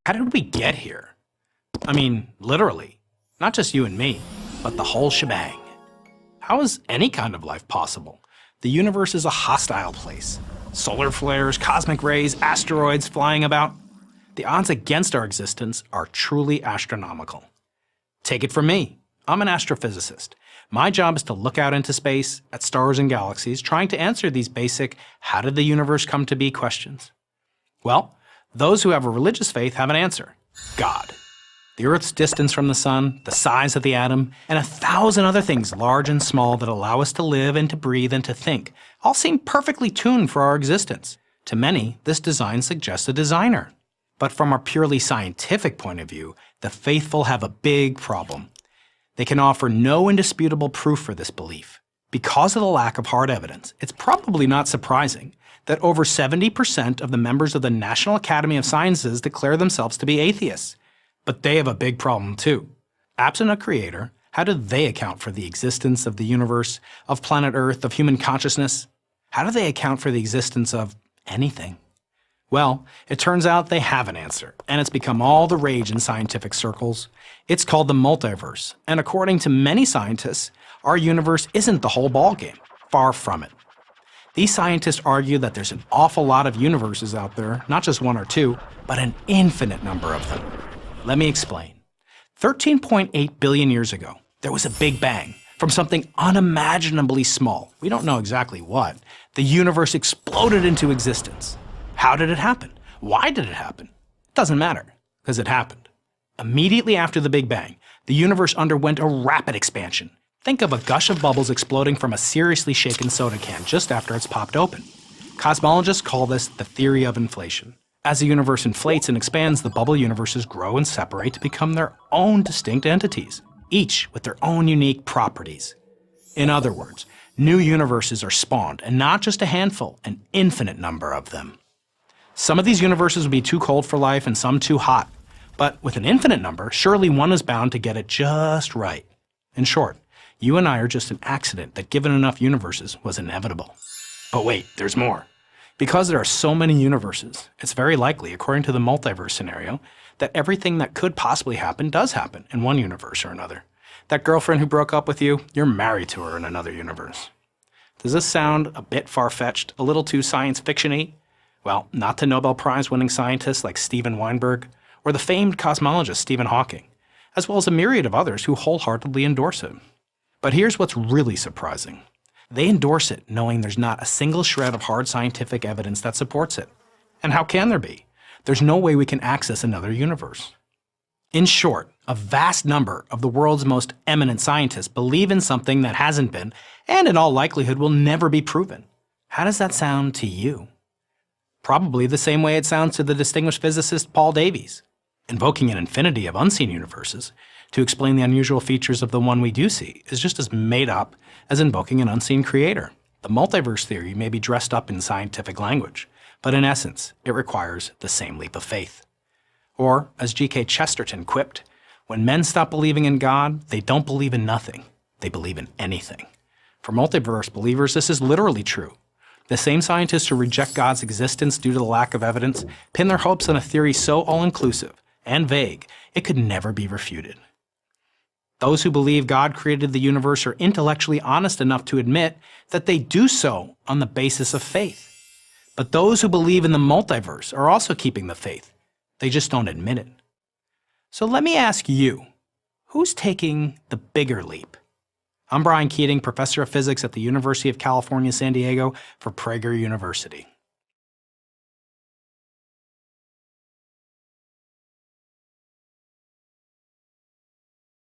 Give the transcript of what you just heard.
How did we get here? I mean, literally. Not just you and me, but the whole shebang. How is any kind of life possible? The universe is a hostile place. Solar flares, cosmic rays, asteroids flying about. The odds against our existence are truly astronomical. Take it from me. I'm an astrophysicist. My job is to look out into space, at stars and galaxies, trying to answer these basic, how did the universe come to be questions? Well, those who have a religious faith have an answer: God. The Earth's distance from the sun, the size of the atom, and 1,000 other things large and small that allow us to live and to breathe and to think all seem perfectly tuned for our existence. To many, this design suggests a designer. But from a purely scientific point of view, the faithful have a big problem. They can offer no indisputable proof for this belief. Because of the lack of hard evidence, it's probably not surprising that over 70% of the members of the National Academy of Sciences declare themselves to be atheists. But they have a big problem too. Absent a creator, how do they account for the existence of the universe, of planet Earth, of human consciousness? How do they account for the existence of anything? Well, it turns out they have an answer, and it's become all the rage in scientific circles. It's called the multiverse, and according to many scientists, our universe isn't the whole ballgame. Far from it. These scientists argue that there's an awful lot of universes out there, not just one or two, but an infinite number of them. Let me explain. 13.8 billion years ago, there was a Big Bang. From something unimaginably small, we don't know exactly what, the universe exploded into existence. How did it happen? Why did it happen? It doesn't matter, because it happened. Immediately after the Big Bang, the universe underwent a rapid expansion. Think of a gush of bubbles exploding from a seriously shaken soda can just after it's popped open. Cosmologists call this the theory of inflation. As the universe inflates and expands, the bubble universes grow and separate to become their own distinct entities, each with their own unique properties. In other words, new universes are spawned, and not just a handful, an infinite number of them. Some of these universes would be too cold for life and some too hot. But with an infinite number, surely one is bound to get it just right. In short, you and I are just an accident that, given enough universes, was inevitable. But wait, there's more. Because there are so many universes, it's very likely, according to the multiverse scenario, that everything that could possibly happen does happen in one universe or another. That girlfriend who broke up with you, you're married to her in another universe. Does this sound a bit far-fetched, a little too science fiction-y? Well, not to Nobel Prize-winning scientists like Steven Weinberg, or the famed cosmologist Stephen Hawking, as well as a myriad of others who wholeheartedly endorse it. But here's what's really surprising. They endorse it knowing there's not a single shred of hard scientific evidence that supports it. And how can there be? There's no way we can access another universe. In short, a vast number of the world's most eminent scientists believe in something that hasn't been, and in all likelihood will never be proven. How does that sound to you? Probably the same way it sounds to the distinguished physicist Paul Davies. Invoking an infinity of unseen universes to explain the unusual features of the one we do see is just as made up as invoking an unseen creator. The multiverse theory may be dressed up in scientific language, but in essence, it requires the same leap of faith. Or, as G.K. Chesterton quipped, when men stop believing in God, they don't believe in nothing, they believe in anything. For multiverse believers, this is literally true. The same scientists who reject God's existence due to the lack of evidence pin their hopes on a theory so all-inclusive and vague, it could never be refuted. Those who believe God created the universe are intellectually honest enough to admit that they do so on the basis of faith. But those who believe in the multiverse are also keeping the faith. They just don't admit it. So let me ask you, who's taking the bigger leap? I'm Brian Keating, professor of physics at the University of California, San Diego for Prager University.